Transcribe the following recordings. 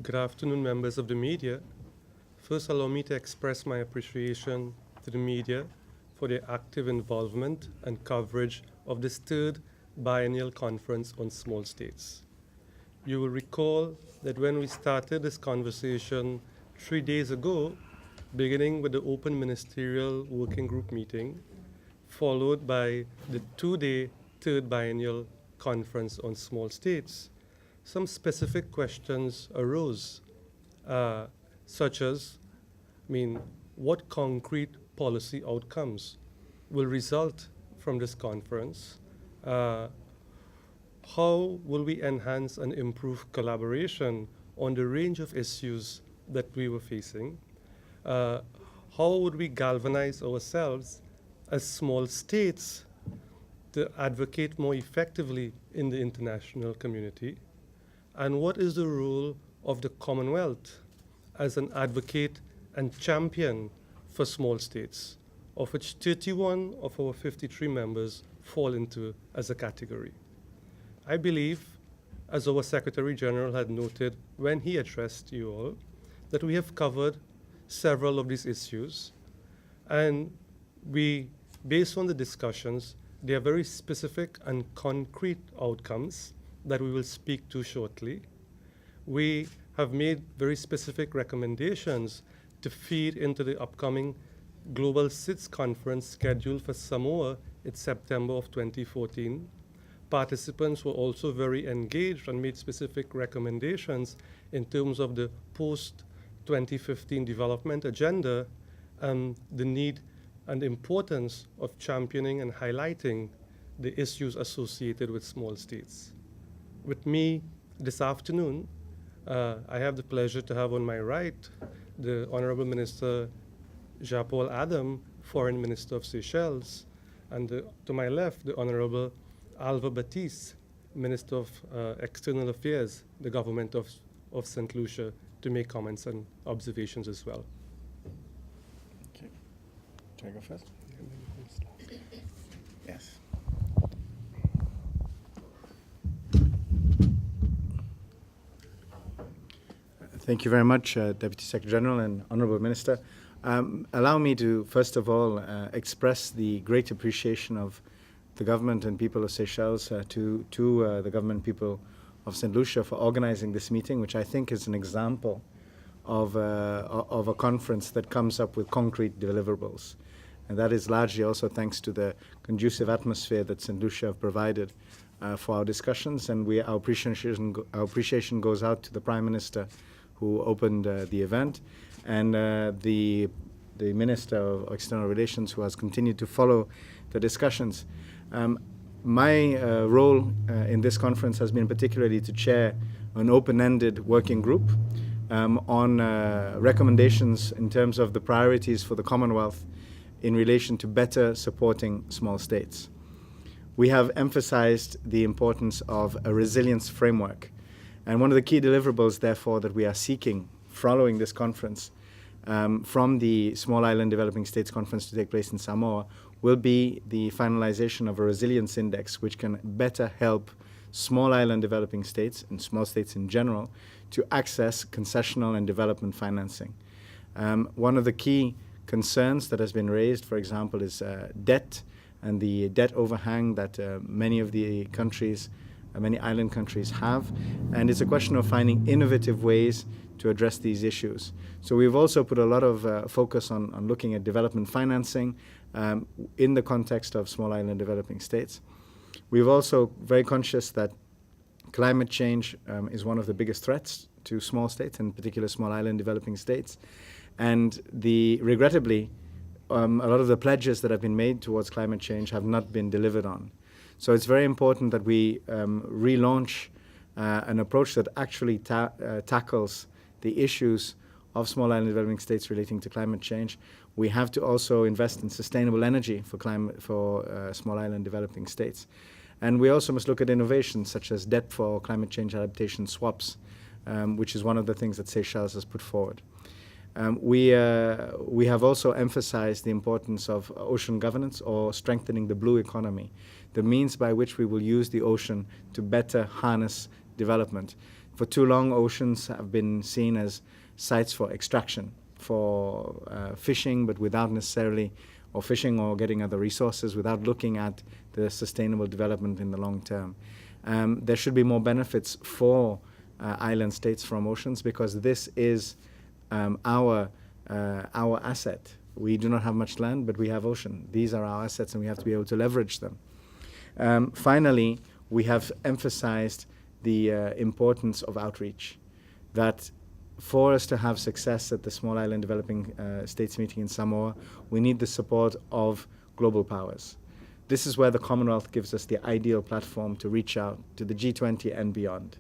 Good afternoon, members of the media. First, allow me to express my appreciation to the media for their active involvement and coverage of this third Biennial Conference on Small States. You will recall that when we started this conversation 3 days ago, beginning with the open ministerial working group meeting, followed by the 2-day third Biennial Conference on Small States, some specific questions arose, such as, what concrete policy outcomes will result from this conference? How will we enhance and improve collaboration on the range of issues that we were facing? How would we galvanize ourselves as small states to advocate more effectively in the international community? And what is the role of the Commonwealth as an advocate and champion for small states, of which 31 of our 53 members fall into as a category? I believe, as our Secretary General had noted when he addressed you all, that we have covered several of these issues, and based on the discussions, there are very specific and concrete outcomes that we will speak to shortly. We have made very specific recommendations to feed into the upcoming Global SITS conference scheduled for Samoa in September of 2014. Participants were also very engaged and made specific recommendations in terms of the post-2015 development agenda and the need and importance of championing and highlighting the issues associated with small states. With me this afternoon, I have the pleasure to have on my right the Honorable Minister Jean-Paul Adam, Foreign Minister of Seychelles, and to my left, the Honorable Alva Baptiste, Minister of External Affairs, the government of St. Lucia, to make comments and observations as well. Okay. Can I go first? Yes. Thank you very much, Deputy Secretary General and Honourable Minister. Allow me to, first of all, express the great appreciation of the government and people of Seychelles to the government people of St. Lucia for organizing this meeting, which I think is an example of a conference that comes up with concrete deliverables. And that is largely also thanks to the conducive atmosphere that St. Lucia have provided for our discussions. And our appreciation goes out to the Prime Minister who opened the event, and the Minister of External Relations who has continued to follow the discussions. My role in this conference has been particularly to chair an open-ended working group on recommendations in terms of the priorities for the Commonwealth in relation to better supporting small states. We have emphasized the importance of a resilience framework. And one of the key deliverables, therefore, that we are seeking following this conference from the Small Island Developing States Conference to take place in Samoa will be the finalization of a resilience index which can better help small island developing states and small states in general to access concessional and development financing. One of the key concerns that has been raised, for example, is debt and the debt overhang that many of the countries many island countries have, and it's a question of finding innovative ways to address these issues. So we've also put a lot of focus on looking at development financing in the context of small island developing states. We've also very conscious that climate change is one of the biggest threats to small states, in particular small island developing states, and regrettably, a lot of the pledges that have been made towards climate change have not been delivered on. So it's very important that we relaunch an approach that actually tackles the issues of small island developing states relating to climate change. We have to also invest in sustainable energy for small island developing states. And we also must look at innovations such as debt for climate change adaptation swaps, which is one of the things that Seychelles has put forward. We have also emphasized the importance of ocean governance or strengthening the blue economy, the means by which we will use the ocean to better harness development, For too long, oceans have been seen as sites for extraction, for fishing, but without necessarily, or fishing or getting other resources, without looking at the sustainable development in the long term. There should be more benefits for island states from oceans, because this is our asset. We do not have much land, but we have ocean. These are our assets, and we have to be able to leverage them. Finally, we have emphasized the importance of outreach, that for us to have success at the Small Island Developing States meeting in Samoa, we need the support of global powers. This is where the Commonwealth gives us the ideal platform to reach out to the G20 and beyond.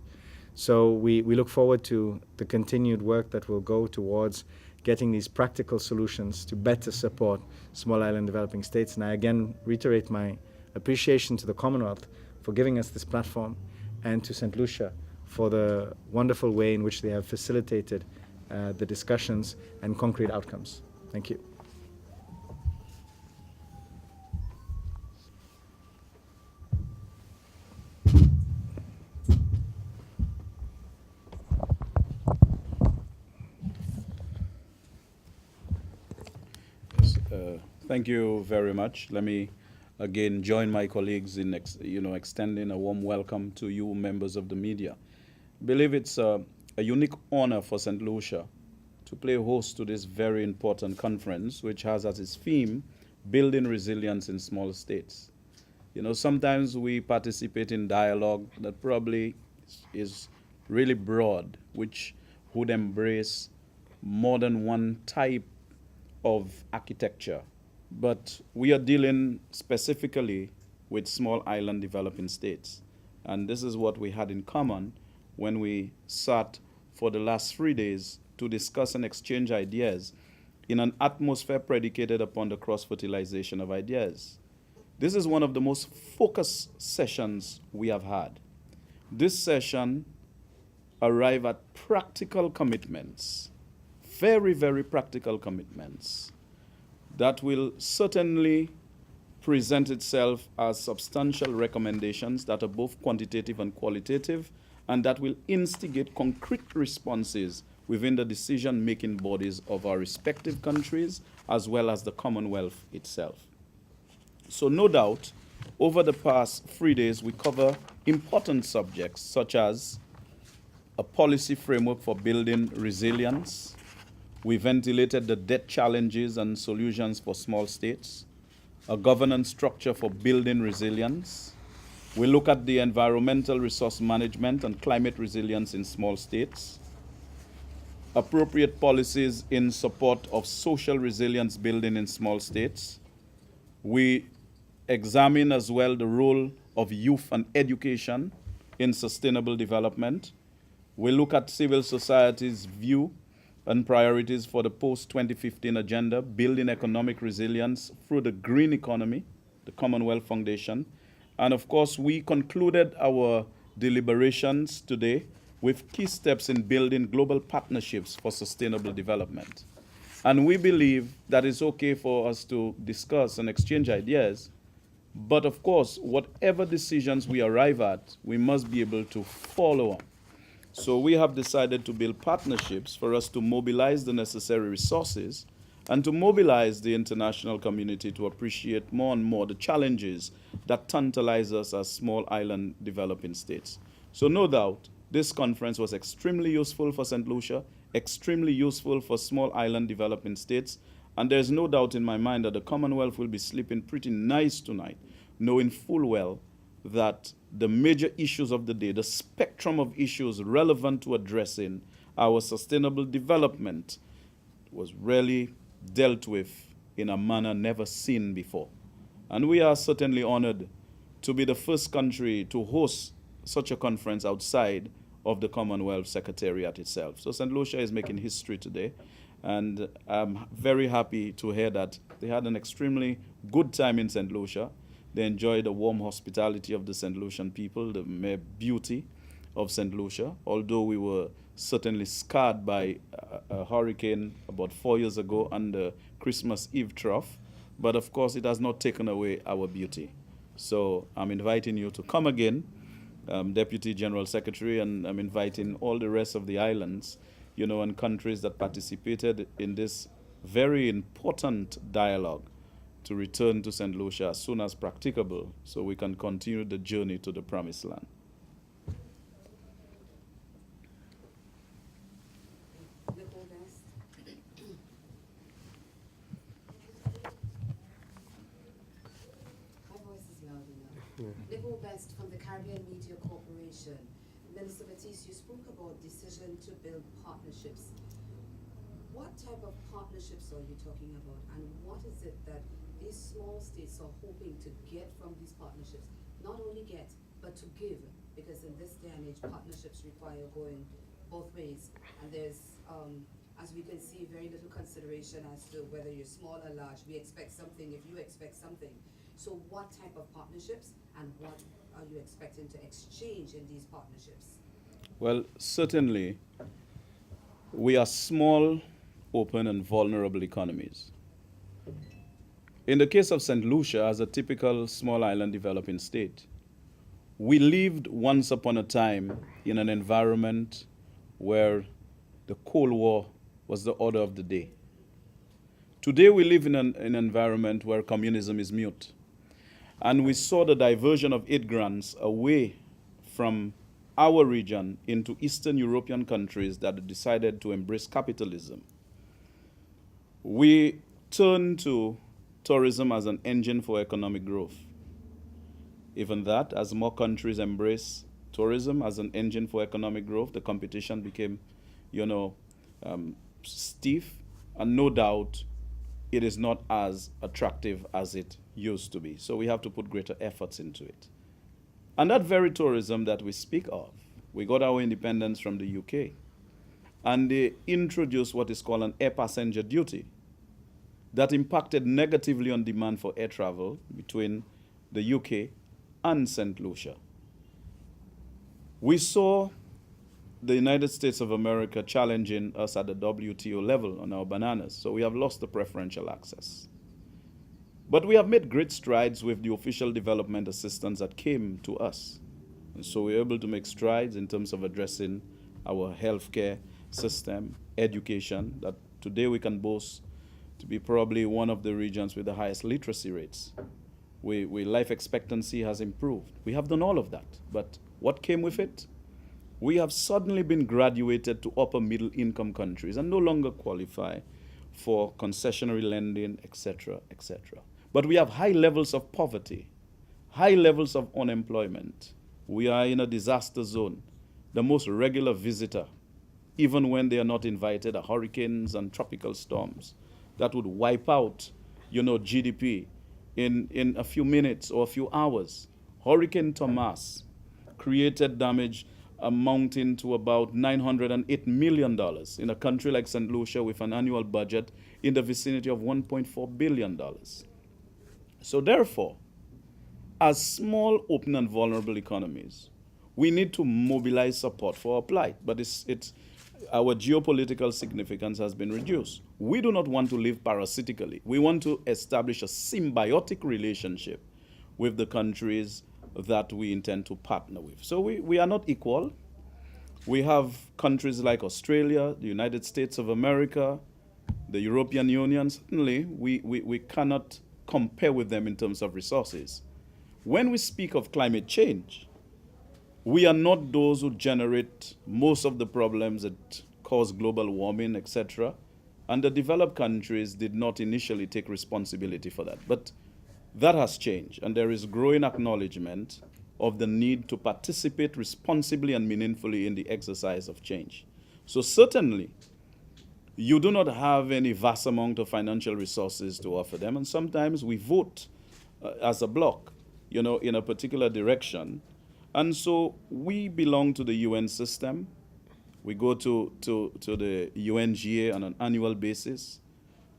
So we look forward to the continued work that will go towards getting these practical solutions to better support small island developing states. And I again reiterate my appreciation to the Commonwealth for giving us this platform, and to St. Lucia for the wonderful way in which they have facilitated the discussions and concrete outcomes. Thank you. Thank you very much. Let me again join my colleagues in extending a warm welcome to you, members of the media. I believe it's a unique honor for St. Lucia to play host to this very important conference, which has as its theme, building resilience in small states. Sometimes we participate in dialogue that probably is really broad, which would embrace more than one type of architecture. But we are dealing specifically with small island developing states. And this is what we had in common when we sat for the last 3 days to discuss and exchange ideas in an atmosphere predicated upon the cross-fertilization of ideas. This is one of the most focused sessions we have had. This session arrived at practical commitments, very, very practical commitments that will certainly present itself as substantial recommendations that are both quantitative and qualitative, and that will instigate concrete responses within the decision-making bodies of our respective countries, as well as the Commonwealth itself. So no doubt, over the past 3 days, we cover important subjects such as a policy framework for building resilience. We ventilated the debt challenges and solutions for small states, a governance structure for building resilience. We look at the environmental resource management and climate resilience in small states, appropriate policies in support of social resilience building in small states. We examine as well the role of youth and education in sustainable development. We look at civil society's view and priorities for the post-2015 agenda, building economic resilience through the green economy, the Commonwealth Foundation. And of course, we concluded our deliberations today with key steps in building global partnerships for sustainable development. And we believe that it's okay for us to discuss and exchange ideas, but of course, whatever decisions we arrive at, we must be able to follow on. So we have decided to build partnerships for us to mobilize the necessary resources and to mobilize the international community to appreciate more and more the challenges that tantalize us as small island developing states. So no doubt, this conference was extremely useful for St. Lucia, extremely useful for small island developing states, and there's no doubt in my mind that the Commonwealth will be sleeping pretty nice tonight, knowing full well that the major issues of the day, the spectrum of issues relevant to addressing our sustainable development, was really dealt with in a manner never seen before. And we are certainly honored to be the first country to host such a conference outside of the Commonwealth Secretariat itself. So St. Lucia is making history today, and I'm very happy to hear that they had an extremely good time in St. Lucia. They enjoyed the warm hospitality of the St. Lucian people, the mere beauty of St. Lucia, although we were certainly scarred by a hurricane about 4 years ago and the Christmas Eve trough. But of course, it has not taken away our beauty. So I'm inviting you to come again Deputy General Secretary, and I'm inviting all the rest of the islands, and countries that participated in this very important dialogue to return to St. Lucia as soon as practicable so we can continue the journey to the promised land. Nicole Best from the Caribbean Media Corporation. Minister Baptiste, you spoke about decision to build partnerships. What type of partnerships are you talking about, and what is it that these small states are hoping to get from these partnerships? Not only get, but to give, because in this day and age, partnerships require going both ways, and there's, as we can see, very little consideration as to whether you're small or large. We expect something if you expect something. So what type of partnerships, and what are you expecting to exchange in these partnerships? Well, certainly, we are small, open, and vulnerable economies. In the case of St. Lucia, as a typical small island developing state, we lived once upon a time in an environment where the Cold War was the order of the day. Today, we live in an environment where communism is mute. And we saw the diversion of aid grants away from our region into Eastern European countries that decided to embrace capitalism. We turned to tourism as an engine for economic growth. Even that, as more countries embrace tourism as an engine for economic growth, the competition became, stiff, and no doubt it is not as attractive as it used to be. So we have to put greater efforts into it. And that very tourism that we speak of, we got our independence from the UK, and they introduced what is called an air passenger duty that impacted negatively on demand for air travel between the UK and St. Lucia. We saw the United States of America challenging us at the WTO level on our bananas, so we have lost the preferential access. But we have made great strides with the official development assistance that came to us. And so we're able to make strides in terms of addressing our healthcare system, education, that today we can boast to be probably one of the regions with the highest literacy rates. Life expectancy has improved. We have done all of that. But what came with it? We have suddenly been graduated to upper middle income countries and no longer qualify for concessionary lending, etc., etc. But we have high levels of poverty, high levels of unemployment. We are in a disaster zone. The most regular visitor, even when they are not invited, are hurricanes and tropical storms that would wipe out, GDP in a few minutes or a few hours. Hurricane Thomas created damage amounting to about $908 million in a country like St. Lucia with an annual budget in the vicinity of $1.4 billion. So therefore, as small, open, and vulnerable economies, we need to mobilize support for our plight, but our geopolitical significance has been reduced. We do not want to live parasitically. We want to establish a symbiotic relationship with the countries that we intend to partner with. So we are not equal. We have countries like Australia, the United States of America, the European Union. Certainly, we cannot compare with them in terms of resources. When we speak of climate change, we are not those who generate most of the problems that cause global warming, etc. And the developed countries did not initially take responsibility for that. But that has changed, and there is growing acknowledgement of the need to participate responsibly and meaningfully in the exercise of change. So certainly, you do not have any vast amount of financial resources to offer them, and sometimes we vote as a bloc, in a particular direction. And so we belong to the UN system. We go to the UNGA on an annual basis.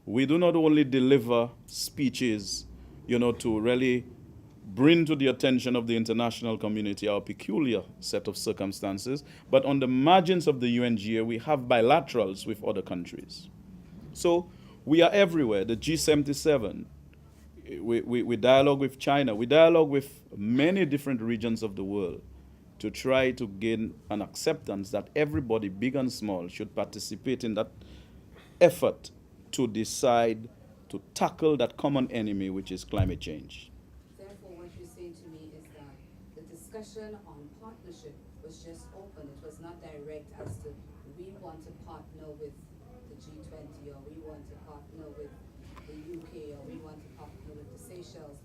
We do not only deliver speeches to really bring to the attention of the international community our peculiar set of circumstances, but on the margins of the UNGA, we have bilaterals with other countries. So we are everywhere. The G77, we dialogue with China. We dialogue with many different regions of the world. to try to gain an acceptance that everybody, big and small, should participate in that effort to decide to tackle that common enemy, which is climate change. Therefore, what you're saying to me is that the discussion on partnership was just open. It was not direct as to we want to partner with the G20 or we want to partner with the UK or we want to partner with the Seychelles.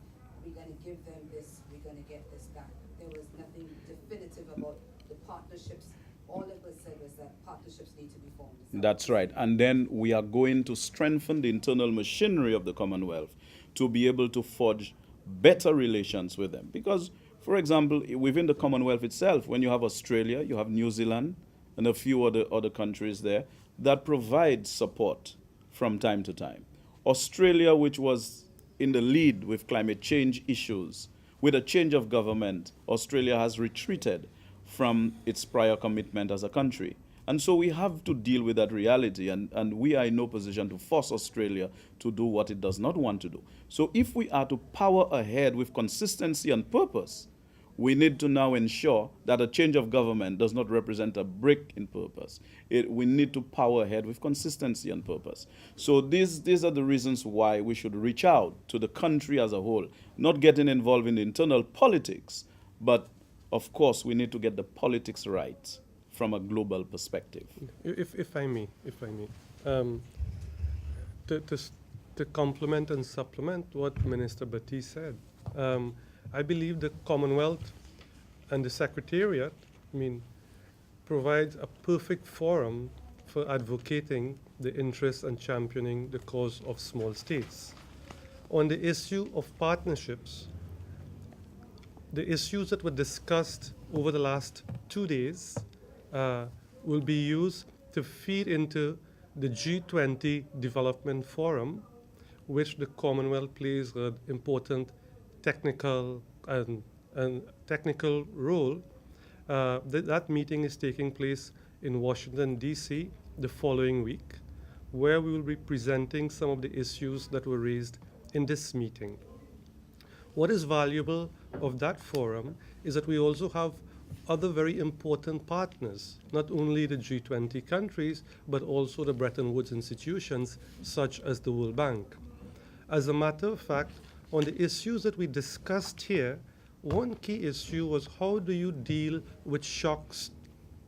We're going to give them this, we're going to get this back. There was nothing definitive about the partnerships. All it was said was that partnerships need to be formed. That's right. And then we are going to strengthen the internal machinery of the Commonwealth to be able to forge better relations with them. Because, for example, within the Commonwealth itself, when you have Australia, you have New Zealand, and a few other countries there that provide support from time to time. Australia, which was in the lead with climate change issues, with a change of government, Australia has retreated from its prior commitment as a country. And so we have to deal with that reality, and we are in no position to force Australia to do what it does not want to do. So if we are to power ahead with consistency and purpose, we need to now ensure that a change of government does not represent a break in purpose. We need to power ahead with consistency and purpose. So these are the reasons why we should reach out to the country as a whole, not getting involved in the internal politics, but of course we need to get the politics right from a global perspective. If I may, to complement and supplement what Minister Baptiste said, I believe the Commonwealth and the Secretariat, provides a perfect forum for advocating the interests and championing the cause of small states. On the issue of partnerships, the issues that were discussed over the last 2 days will be used to feed into the G20 Development Forum, which the Commonwealth plays an important technical role. That meeting is taking place in Washington, D.C. the following week, where we will be presenting some of the issues that were raised in this meeting. What is valuable of that forum is that we also have other very important partners, not only the G20 countries, but also the Bretton Woods institutions, such as the World Bank. As a matter of fact, on the issues that we discussed here, one key issue was how do you deal with shocks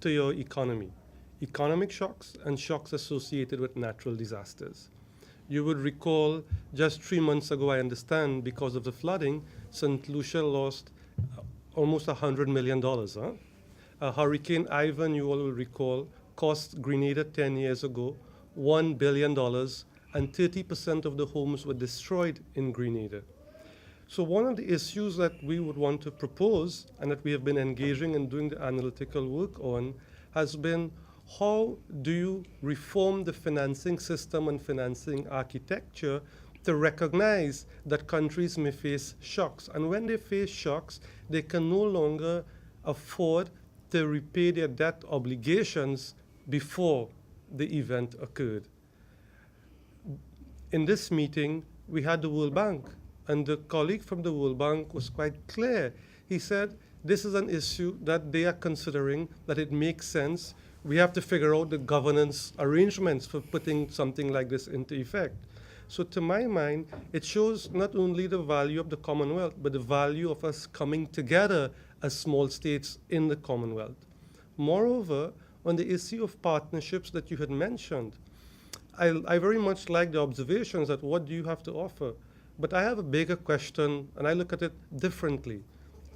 to your economy, economic shocks and shocks associated with natural disasters. You would recall just 3 months ago, I understand, because of the flooding, St. Lucia lost almost $100 million. Hurricane Ivan, you all will recall, cost Grenada 10 years ago $1 billion, and 30% of the homes were destroyed in Grenada. So one of the issues that we would want to propose, and that we have been engaging and doing the analytical work on, has been how do you reform the financing system and financing architecture to recognize that countries may face shocks. And when they face shocks, they can no longer afford to repay their debt obligations before the event occurred. In this meeting, we had the World Bank, and the colleague from the World Bank was quite clear. He said, this is an issue that they are considering, that it makes sense. We have to figure out the governance arrangements for putting something like this into effect. So to my mind, it shows not only the value of the Commonwealth, but the value of us coming together as small states in the Commonwealth. Moreover, on the issue of partnerships that you had mentioned, I very much like the observations that what do you have to offer? But I have a bigger question, and I look at it differently.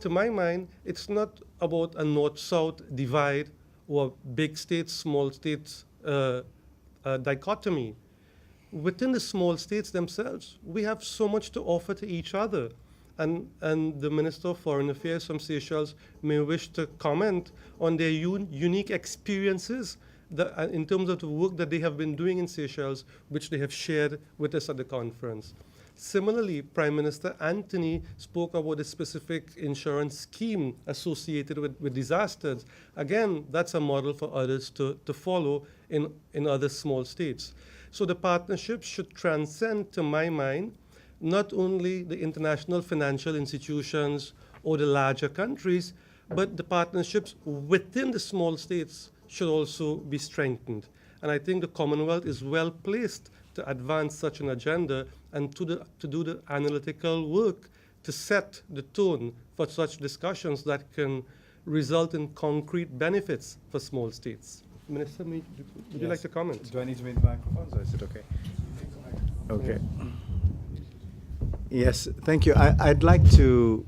To my mind, it's not about a north-south divide or big states, small states dichotomy. Within the small states themselves, we have so much to offer to each other. And the Minister of Foreign Affairs from Seychelles may wish to comment on their unique experiences in terms of the work that they have been doing in Seychelles, which they have shared with us at the conference. Similarly, Prime Minister Anthony spoke about a specific insurance scheme associated with disasters. Again, that's a model for others to follow in other small states. So the partnership should transcend, to my mind, not only the international financial institutions or the larger countries, but the partnerships within the small states should also be strengthened. And I think the Commonwealth is well placed to advance such an agenda and to do the analytical work to set the tone for such discussions that can result in concrete benefits for small states. Minister, would you like to comment? Do I need to meet the microphones, or is it okay? Okay. Yes, thank you. I'd like to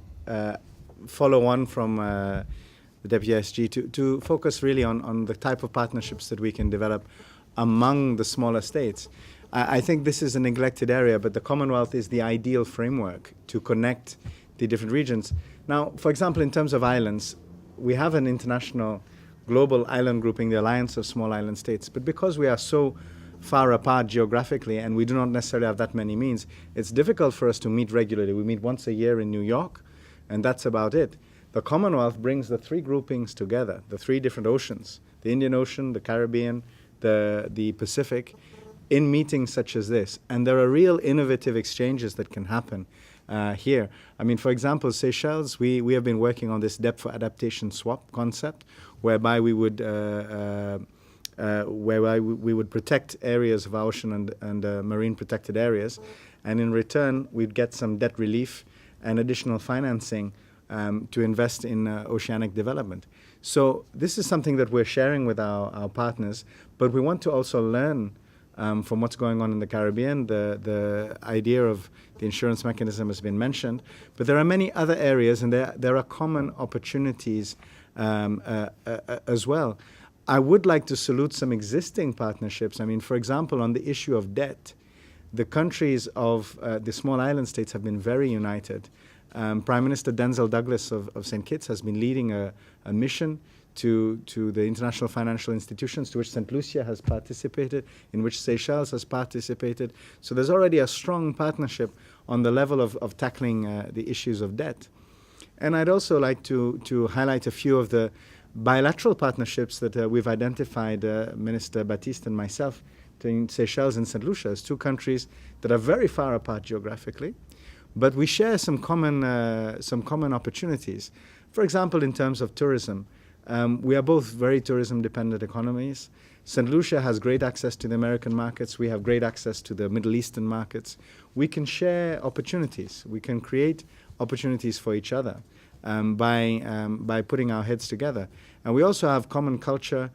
follow on from the Deputy SG to focus really on the type of partnerships that we can develop among the smaller states. I think this is a neglected area, but the Commonwealth is the ideal framework to connect the different regions. Now, for example, in terms of islands, we have an international global island grouping, the Alliance of Small Island States, but because we are so far apart geographically and we do not necessarily have that many means, it's difficult for us to meet regularly. We meet once a year in New York, and that's about it. The Commonwealth brings the three groupings together, the three different oceans, the Indian Ocean, the Caribbean, the Pacific, in meetings such as this. And there are real innovative exchanges that can happen here. I mean, for example, Seychelles, we have been working on this debt for adaptation swap concept, whereby we would protect areas of our ocean and marine protected areas, and in return we'd get some debt relief and additional financing to invest in oceanic development. So this is something that we're sharing with our partners, but we want to also learn from what's going on in the Caribbean. The idea of the insurance mechanism has been mentioned, but there are many other areas, and there are common opportunities as well. I would like to salute some existing partnerships. I mean, for example, on the issue of debt, the countries of the small island states have been very united. Prime Minister Denzel Douglas of St. Kitts has been leading a mission to the international financial institutions, to which St. Lucia has participated, in which Seychelles has participated. So there's already a strong partnership on the level of tackling the issues of debt. And I'd also like to highlight a few of the bilateral partnerships that we've identified, Minister Baptiste and myself, between Seychelles and St. Lucia, as two countries that are very far apart geographically, but we share some common opportunities. For example, in terms of tourism, we are both very tourism-dependent economies. St. Lucia has great access to the American markets. We have great access to the Middle Eastern markets. We can share opportunities. We can create opportunities for each other by putting our heads together. And we also have common culture.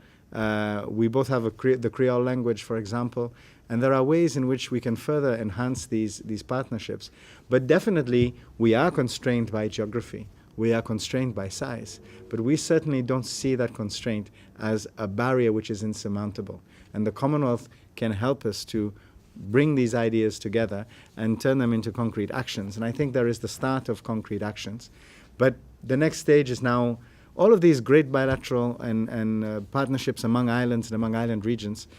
We both have the Creole language, for example, and there are ways in which we can further enhance these partnerships. But definitely, we are constrained by geography. We are constrained by size. But we certainly don't see that constraint as a barrier which is insurmountable. And the Commonwealth can help us to bring these ideas together and turn them into concrete actions. And I think there is the start of concrete actions. But the next stage is now all of these great bilateral and partnerships among islands and among island regions.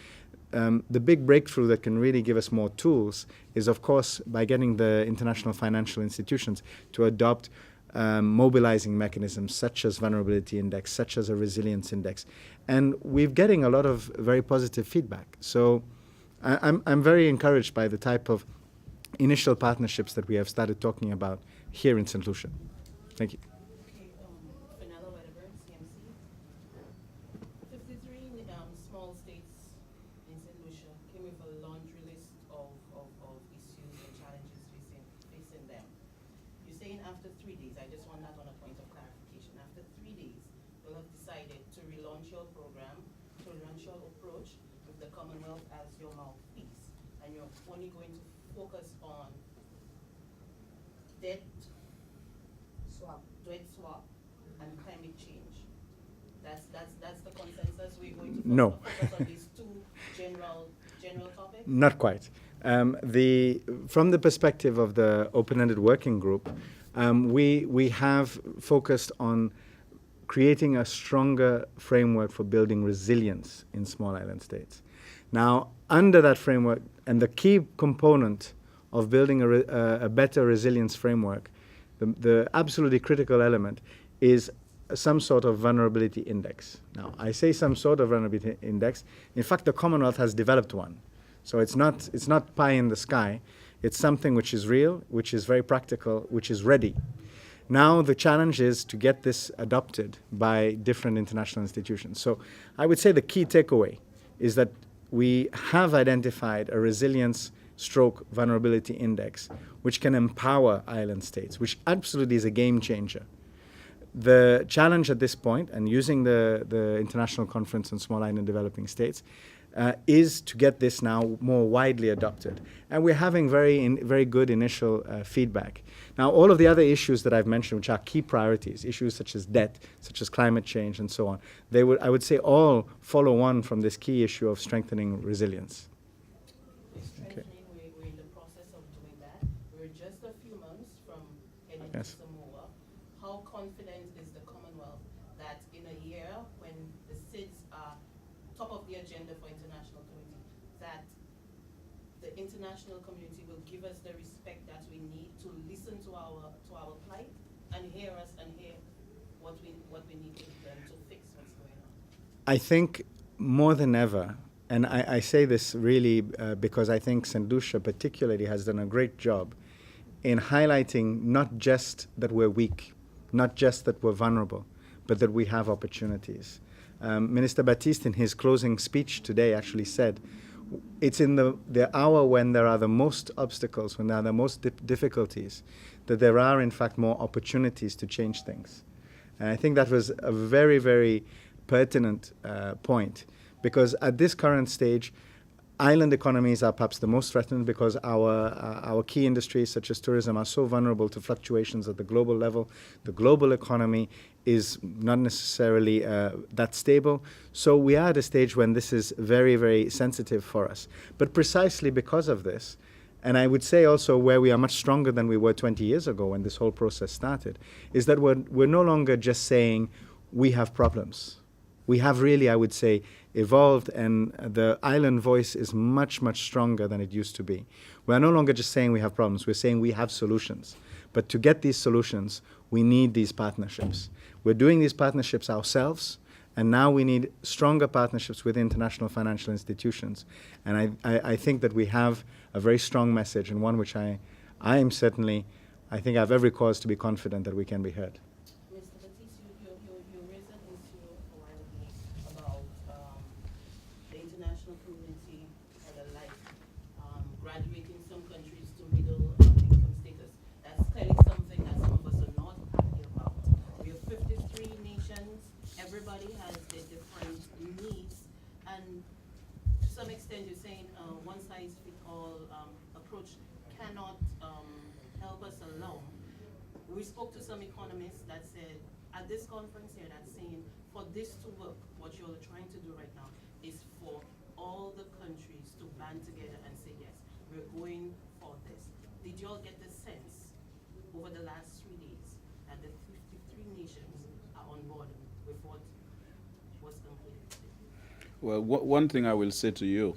The big breakthrough that can really give us more tools is, of course, by getting the international financial institutions to adopt mobilizing mechanisms such as vulnerability index, such as a resilience index. And we're getting a lot of very positive feedback. So I'm very encouraged by the type of initial partnerships that we have started talking about here in St. Lucia. Thank you. Okay, Fenella Wedderburn, CMC. 53 small states in St. Lucia came with a laundry list of issues and challenges facing them. You're saying after 3 days, I just want that on a point of clarification. After 3 days, you'll have decided to relaunch your program, to relaunch your approach with the Commonwealth as your mouthpiece. And you're only going to focus on debt swap and climate change. That's the consensus we're going to focus on these two general topics? Not quite. From the perspective of the open-ended working group, we have focused on creating a stronger framework for building resilience in small island states. Now, under that framework, and the key component of building a better resilience framework, the absolutely critical element is some sort of vulnerability index. Now, I say some sort of vulnerability index. In fact, the Commonwealth has developed one. So it's not pie in the sky. It's something which is real, which is very practical, which is ready. Now the challenge is to get this adopted by different international institutions. So I would say the key takeaway is that we have identified a resilience stroke vulnerability index which can empower island states, which absolutely is a game changer. The challenge at this point, and using the International Conference on Small Island Developing States, is to get this now more widely adopted. And we're having very good initial feedback. Now, all of the other issues that I've mentioned, which are key priorities, issues such as debt, such as climate change, and so on, they would, I would say, all follow on from this key issue of strengthening resilience. Strengthening, we're in the process of doing that. We're just a few months from heading to Yes. Samoa. How confident is the Commonwealth that in a year when the SIDS are top of the agenda for international community, that the international community will give us the respect that we need to listen to our plight and hear us and hear what we need to do to fix what's going on? I think more than ever, and I say this really because I think St. Lucia particularly has done a great job in highlighting not just that we're weak, not just that we're vulnerable, but that we have opportunities. Minister Baptiste, in his closing speech today, actually said, it's in the hour when there are the most obstacles, when there are the most difficulties, that there are, in fact, more opportunities to change things. And I think that was a very, very pertinent point, because at this current stage, island economies are perhaps the most threatened because our key industries such as tourism are so vulnerable to fluctuations at the global level. The global economy is not necessarily that stable. So we are at a stage when this is very, very sensitive for us. But precisely because of this, and I would say also where we are much stronger than we were 20 years ago when this whole process started, is that we're no longer just saying we have problems. We have really, I would say, evolved, and the island voice is much, much stronger than it used to be. We are no longer just saying we have problems, we're saying we have solutions. But to get these solutions, we need these partnerships. We're doing these partnerships ourselves, and now we need stronger partnerships with international financial institutions. And I think that we have a very strong message, and one which I am certainly, I think I have every cause to be confident that we can be heard. Mr. Baptiste, you raised an issue a while ago about the international community and the like, graduating some countries to middle income status. That's clearly something that some of us are not happy about. We have 53 nations, everybody has their different needs, and to some extent you're saying one-size-fits-all approach cannot help us alone. We spoke to some economists that said, at this conference here, that's saying, for this to work, what you're trying to do right now is for all the countries to band together and say, yes, we're going for this. Did you all get the sense over the last 3 days that the 53 nations are on board with what was concluded today? Well, one thing I will say to you,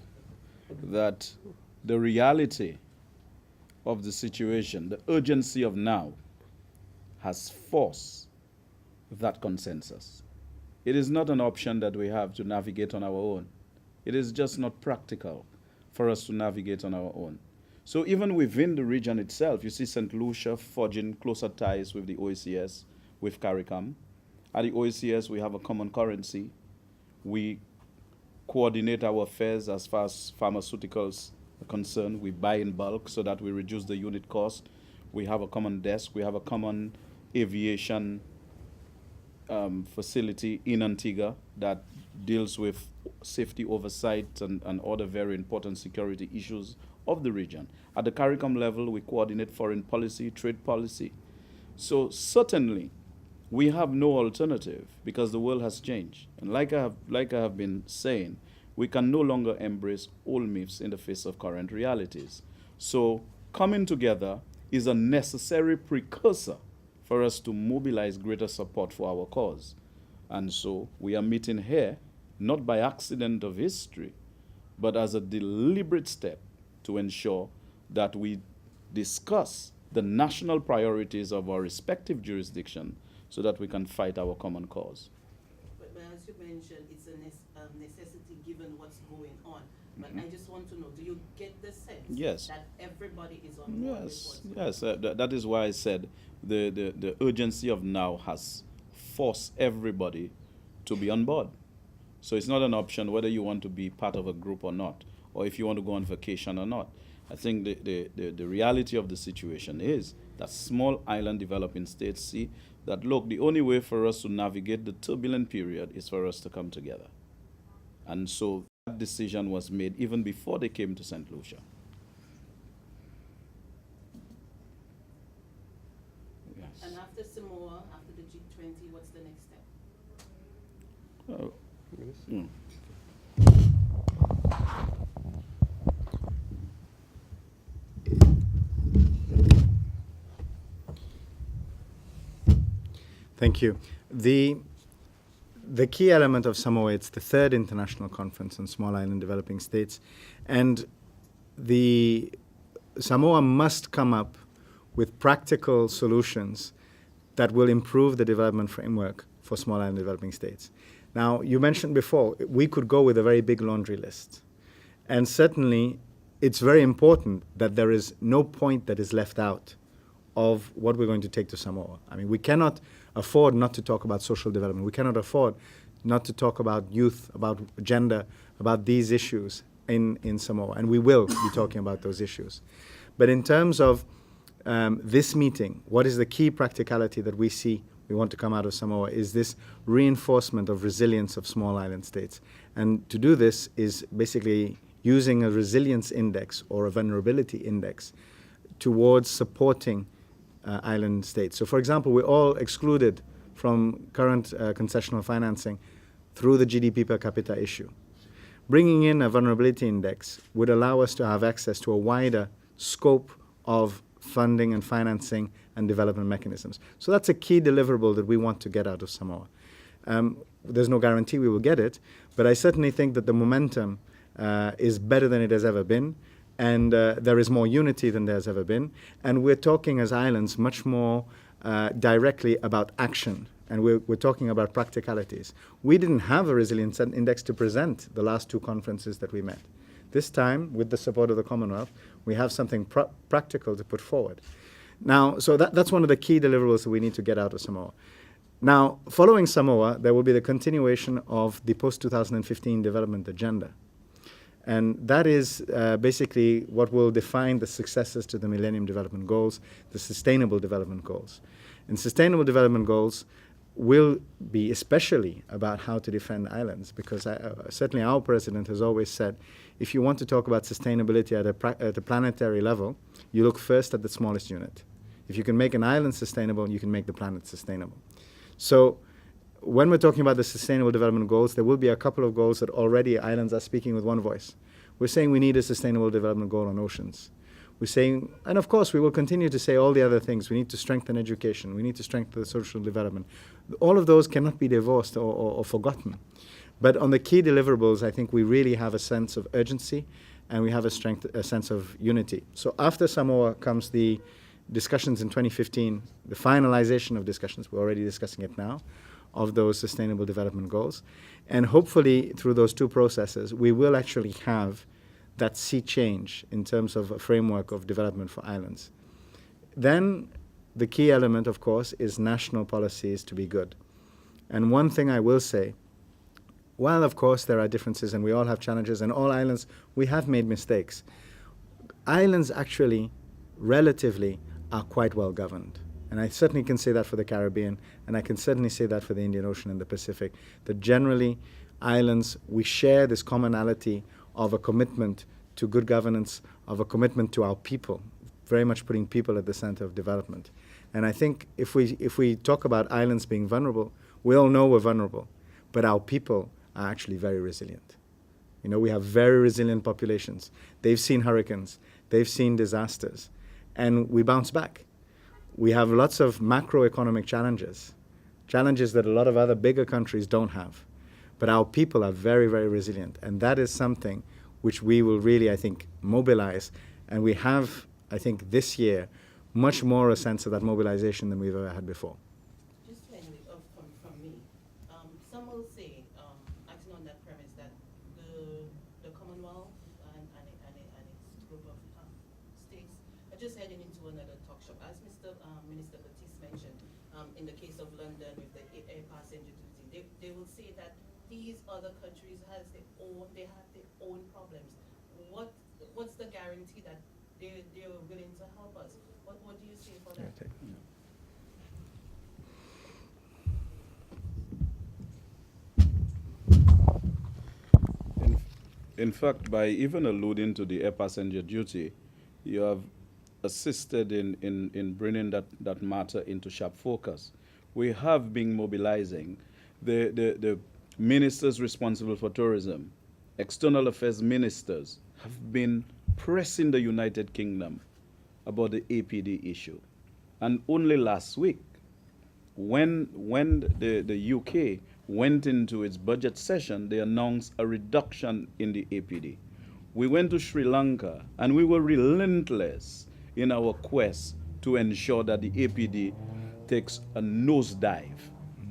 that the reality of the situation, the urgency of now, has forced that consensus. It is not an option that we have to navigate on our own. It is just not practical for us to navigate on our own. So even within the region itself, you see St. Lucia forging closer ties with the OECS, with CARICOM. At the OECS, we have a common currency. We coordinate our affairs as far as pharmaceuticals are concerned. We buy in bulk so that we reduce the unit cost. We have a common desk. We have a common aviation facility in Antigua that deals with safety oversight and other very important security issues of the region. At the CARICOM level, we coordinate foreign policy, trade policy. So certainly, we have no alternative because the world has changed. And like I have been saying, we can no longer embrace old myths in the face of current realities. So coming together is a necessary precursor for us to mobilize greater support for our cause. And so we are meeting here, not by accident of history, but as a deliberate step to ensure that we discuss the national priorities of our respective jurisdiction so that we can fight our common cause. But as you mentioned, it's a necessity given what's going on. But I just want to know, do you get the sense Yes. that everybody is on board with Yes, what's yes. That is why I said the urgency of now has forced everybody to be on board. So it's not an option whether you want to be part of a group or not, or if you want to go on vacation or not. I think the reality of the situation is that small island developing states see that, look, the only way for us to navigate the turbulent period is for us to come together. And so that decision was made even before they came to St. Lucia. Yes. And after Samoa, after the G20, what's the next step? Oh, Minister? mm. Thank you. The key element of Samoa, it's the third international conference on small island developing states, and the Samoa must come up with practical solutions that will improve the development framework for small island developing states. Now, you mentioned before, we could go with a very big laundry list. And certainly, it's very important that there is no point that is left out of what we're going to take to Samoa. I mean, we cannot afford not to talk about social development. We cannot afford not to talk about youth, about gender, about these issues in Samoa. And we will be talking about those issues. But in terms of this meeting, what is the key practicality that we see we want to come out of Samoa is this reinforcement of resilience of small island states. And to do this is basically using a resilience index or a vulnerability index towards supporting island states. So, for example, we're all excluded from current concessional financing through the GDP per capita issue. Bringing in a vulnerability index would allow us to have access to a wider scope of funding and financing and development mechanisms. So that's a key deliverable that we want to get out of Samoa. There's no guarantee we will get it, but I certainly think that the momentum is better than it has ever been, and there is more unity than there's ever been. And we're talking as islands much more directly about action, and we're talking about practicalities. We didn't have a resilience index to present the last two conferences that we met. This time, with the support of the Commonwealth, we have something practical to put forward. Now, so that's one of the key deliverables that we need to get out of Samoa. Now, following Samoa, there will be the continuation of the post-2015 development agenda. And that is basically what will define the successors to the Millennium Development Goals, the Sustainable Development Goals. And Sustainable Development Goals will be especially about how to defend islands, because certainly our president has always said, if you want to talk about sustainability at a planetary level, you look first at the smallest unit. If you can make an island sustainable, you can make the planet sustainable. So when we're talking about the Sustainable Development Goals, there will be a couple of goals that already islands are speaking with one voice. We're saying we need a Sustainable Development Goal on oceans. We're saying, and of course we will continue to say all the other things. We need to strengthen education. We need to strengthen the social development. All of those cannot be divorced or forgotten. But on the key deliverables, I think we really have a sense of urgency and we have a sense of unity. So after Samoa comes the discussions in 2015, the finalization of discussions, we're already discussing it now, of those Sustainable Development Goals. And hopefully through those two processes, we will actually have that sea change in terms of a framework of development for islands. Then the key element, of course, is national policies to be good. And one thing I will say, while of course there are differences and we all have challenges, and all islands, we have made mistakes, islands actually, relatively, are quite well governed. And I certainly can say that for the Caribbean, and I can certainly say that for the Indian Ocean and the Pacific, that generally islands, we share this commonality of a commitment to good governance, of a commitment to our people, very much putting people at the center of development. And I think if we talk about islands being vulnerable, we all know we're vulnerable, but our people are actually very resilient. You know, we have very resilient populations. They've seen hurricanes, they've seen disasters, and we bounce back. We have lots of macroeconomic challenges that a lot of other bigger countries don't have. But our people are very, very resilient. And that is something which we will really, I think, mobilize. And we have, I think, this year, much more a sense of that mobilization than we've ever had before. Just finally, from me, some will say, acting on that premise, that the Commonwealth as Mr. Minister Baptiste mentioned, in the case of London with the air passenger duty, they will say that these other countries have their own problems. What's the guarantee that they're willing to help us? What do you say for that? In fact, by even alluding to the air passenger duty, you have assisted in bringing that matter into sharp focus. We have been mobilizing the ministers responsible for tourism, external affairs ministers have been pressing the United Kingdom about the APD issue. And only last week, when the UK went into its budget session, they announced a reduction in the APD. We went to Sri Lanka and we were relentless in our quest to ensure that the APD takes a nosedive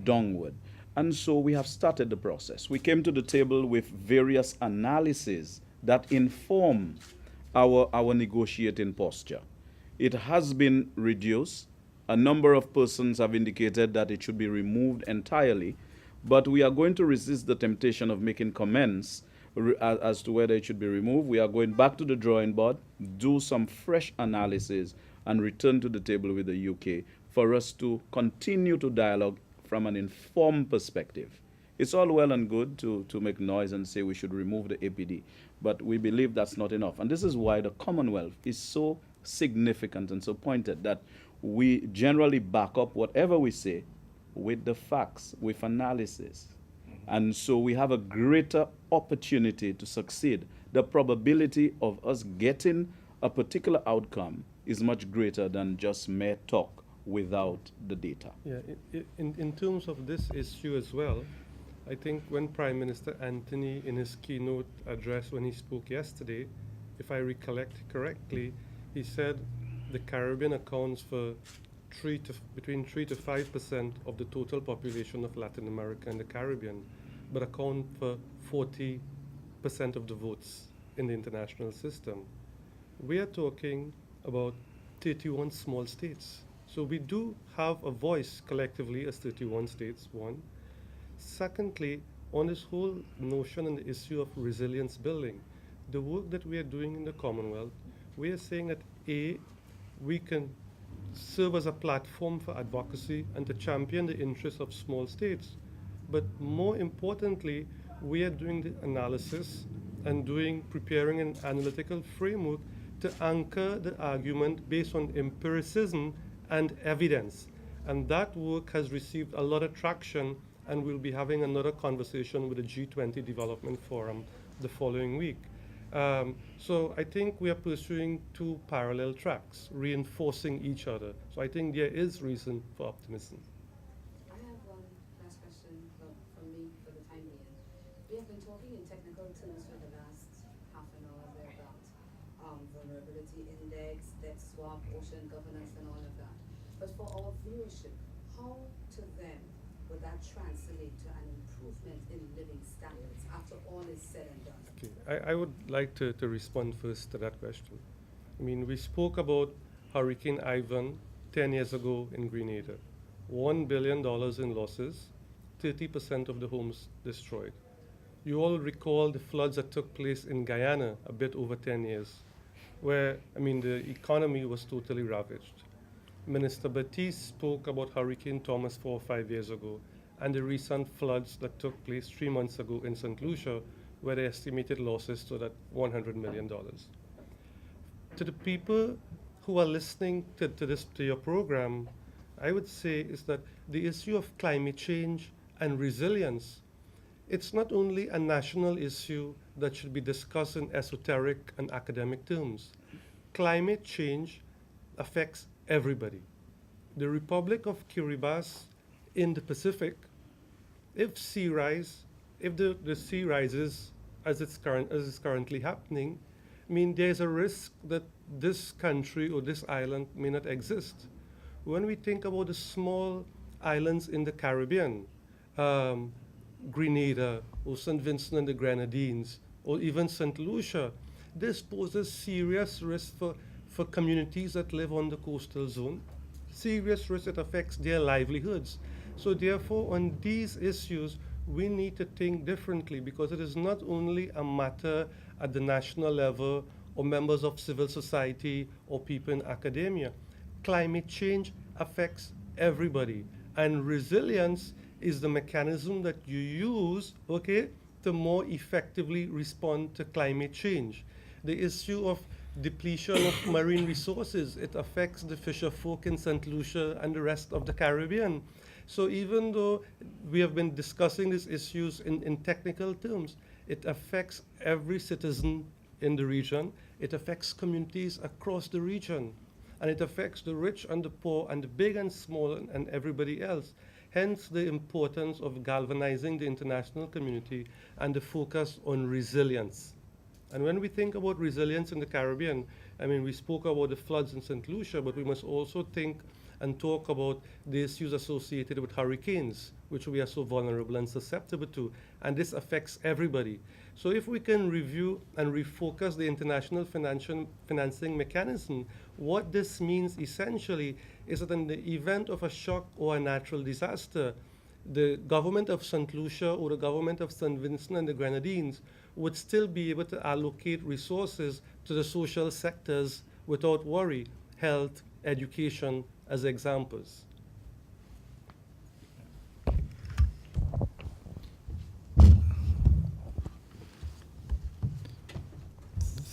downward. And so we have started the process. We came to the table with various analyses that inform our negotiating posture. It has been reduced. A number of persons have indicated that it should be removed entirely, but we are going to resist the temptation of making comments as to whether it should be removed. We are going back to the drawing board, do some fresh analysis, and return to the table with the UK for us to continue to dialogue from an informed perspective. It's all well and good to make noise and say we should remove the APD, but we believe that's not enough. And this is why the Commonwealth is so significant and so pointed, that we generally back up whatever we say with the facts, with analysis. And so we have a greater opportunity to succeed. The probability of us getting a particular outcome is much greater than just mere talk without the data. Yeah, in terms of this issue as well, I think when Prime Minister Anthony, in his keynote address when he spoke yesterday, if I recollect correctly, he said the Caribbean accounts for between 3 to 5% of the total population of Latin America and the Caribbean, but account for 40% of the votes in the international system. We are talking about 31 small states. So we do have a voice collectively as 31 states, one. Secondly, on this whole notion and the issue of resilience building, the work that we are doing in the Commonwealth, we are saying that A, we can serve as a platform for advocacy and to champion the interests of small states. But more importantly, we are doing the analysis and preparing an analytical framework to anchor the argument based on empiricism and evidence. And that work has received a lot of traction, and we'll be having another conversation with the G20 Development Forum the following week. So I think we are pursuing two parallel tracks, reinforcing each other. So I think there is reason for optimism. I have one last question from me for the time being. We have been talking in technical terms for the last half an hour there about vulnerability index, debt swap, ocean governance, and all of that. But for our viewership, how to them would that translate to an improvement in living standards after all is said and done? Okay. I would like to respond first to that question. I mean, we spoke about Hurricane Ivan 10 years ago in Grenada. $1 billion in losses, 30% of the homes destroyed. You all recall the floods that took place in Guyana a bit over 10 years, where, I mean, the economy was totally ravaged. Minister Baptiste spoke about Hurricane Thomas 4 or 5 years ago, and the recent floods that took place 3 months ago in St. Lucia, where the estimated losses stood at $100 million. To the people who are listening to your program, I would say is that the issue of climate change and resilience, it's not only a national issue that should be discussed in esoteric and academic terms. Climate change affects everybody. The Republic of Kiribati in the Pacific, if the sea rises as it's currently happening, I mean, there's a risk that this country or this island may not exist. When we think about the small islands in the Caribbean, Grenada or St. Vincent and the Grenadines, or even St. Lucia, this poses serious risk for for communities that live on the coastal zone. Serious risk that affects their livelihoods. So therefore, on these issues, we need to think differently, because it is not only a matter at the national level or members of civil society or people in academia. Climate change affects everybody, and resilience is the mechanism that you use, okay, to more effectively respond to climate change. The issue of depletion of marine resources, it affects the fisher folk in St. Lucia and the rest of the Caribbean. So even though we have been discussing these issues in technical terms, it affects every citizen in the region, it affects communities across the region, and it affects the rich and the poor and the big and small and everybody else. Hence the importance of galvanizing the international community and the focus on resilience. And when we think about resilience in the Caribbean, I mean, we spoke about the floods in St. Lucia, but we must also think and talk about the issues associated with hurricanes, which we are so vulnerable and susceptible to. And this affects everybody. So if we can review and refocus the international financing mechanism, what this means essentially is that in the event of a shock or a natural disaster, the government of St. Lucia or the government of St. Vincent and the Grenadines would still be able to allocate resources to the social sectors without worry, health, education as examples.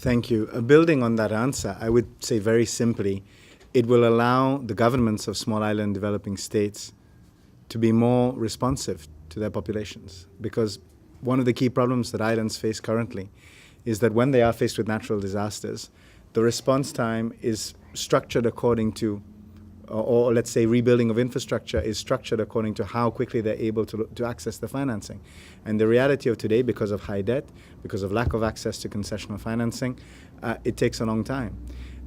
Thank you. Building on that answer, I would say very simply, it will allow the governments of small island developing states to be more responsive to their populations. Because one of the key problems that islands face currently is that when they are faced with natural disasters, the response time is structured according to, or let's say rebuilding of infrastructure is structured according to how quickly they're able to access the financing. And the reality of today, because of high debt, because of lack of access to concessional financing, it takes a long time.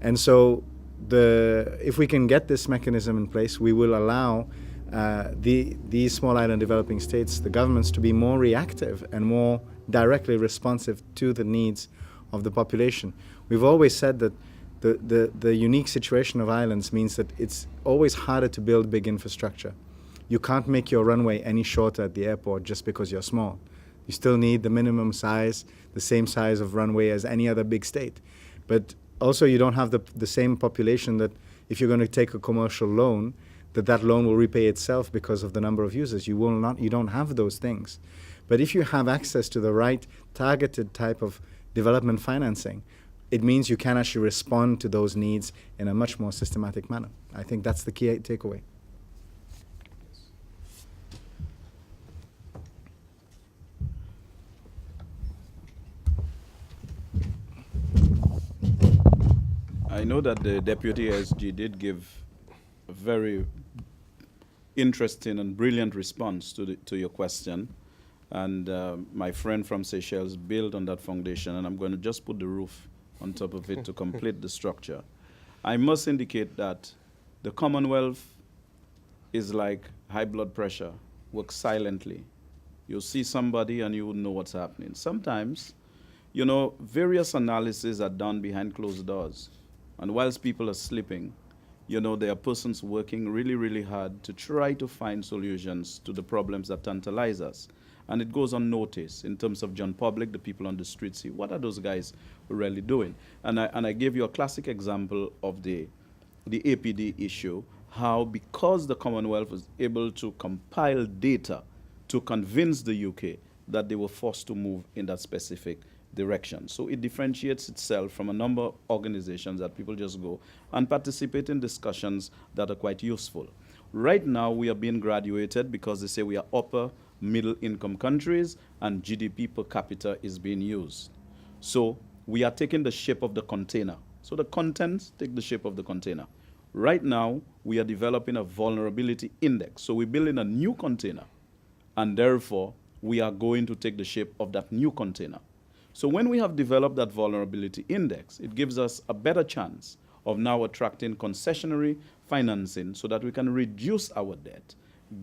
And so if we can get this mechanism in place, we will allow these small island developing states, the governments, to be more reactive and more directly responsive to the needs of the population. We've always said that the unique situation of islands means that it's always harder to build big infrastructure. You can't make your runway any shorter at the airport just because you're small. You still need the minimum size, the same size of runway as any other big state. But also you don't have the same population that if you're going to take a commercial loan, that loan will repay itself because of the number of users. You don't have those things. But if you have access to the right targeted type of development financing, it means you can actually respond to those needs in a much more systematic manner. I think that's the key takeaway. I know that the Deputy SG did give a very interesting and brilliant response to your question. And my friend from Seychelles built on that foundation, and I'm going to just put the roof on top of it to complete the structure. I must indicate that the Commonwealth is like high blood pressure, works silently. You'll see somebody and you will know what's happening. Sometimes, you know, various analyses are done behind closed doors. And whilst people are sleeping, you know, there are persons working really, really hard to try to find solutions to the problems that tantalize us. And it goes unnoticed in terms of John Public, the people on the street see, what are those guys really doing? And I gave you a classic example of the APD issue, how because the Commonwealth was able to compile data to convince the UK that they were forced to move in that specific direction. So it differentiates itself from a number of organizations that people just go and participate in discussions that are quite useful. Right now, we are being graduated because they say we are upper middle income countries and GDP per capita is being used. So we are taking the shape of the container. So the contents take the shape of the container. Right now, we are developing a vulnerability index. So we're building a new container, and therefore, we are going to take the shape of that new container. So when we have developed that vulnerability index, it gives us a better chance of now attracting concessionary financing so that we can reduce our debt,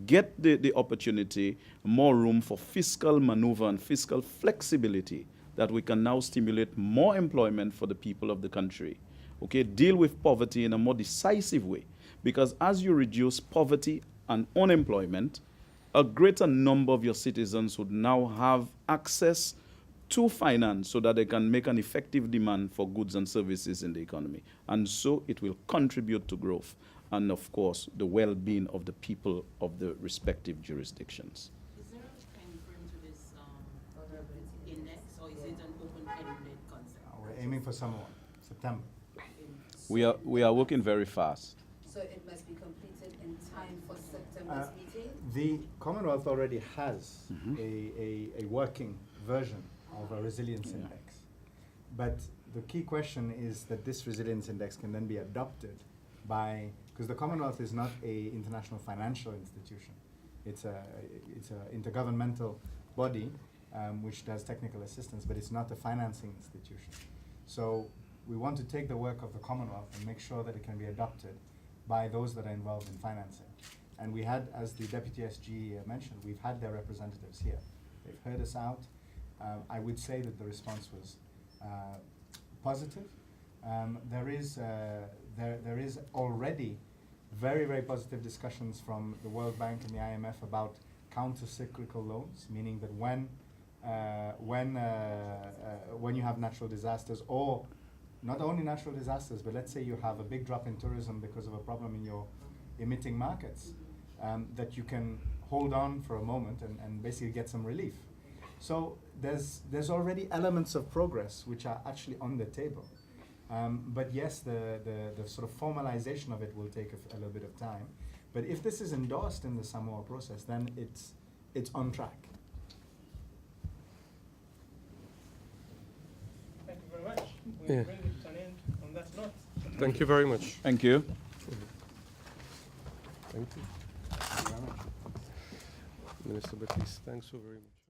get the opportunity, more room for fiscal maneuver and fiscal flexibility, that we can now stimulate more employment for the people of the country. okay, deal with poverty in a more decisive way. Because as you reduce poverty and unemployment, a greater number of your citizens would now have access to finance so that they can make an effective demand for goods and services in the economy. And so it will contribute to growth and, of course, the well-being of the people of the respective jurisdictions. Is there a time frame to this index, or is it an open-ended concept? We're aiming for Samoa, September. We are working very fast. So it must be completed in time for September's meeting? The Commonwealth already has a working version of a resilience index. But the key question is that this resilience index can then be adopted by, because the Commonwealth is not a international financial institution. It's a intergovernmental body which does technical assistance, but it's not a financing institution. So we want to take the work of the Commonwealth and make sure that it can be adopted by those that are involved in financing. And we had, as the Deputy SG mentioned, we've had their representatives here. They've heard us out. I would say that the response was positive. There is already very, very positive discussions from the World Bank and the IMF about counter-cyclical loans, meaning that when you have natural disasters, or not only natural disasters, but let's say you have a big drop in tourism because of a problem in your emitting markets, that you can hold on for a moment and basically get some relief. So there's already elements of progress which are actually on the table. But yes, the sort of formalization of it will take a little bit of time. But if this is endorsed in the Samoa process, then it's on track. Thank you very much. We'll bring it to an end on that note. Thank you very much. Thank you. Thank you. Minister Baptiste, thanks so very much.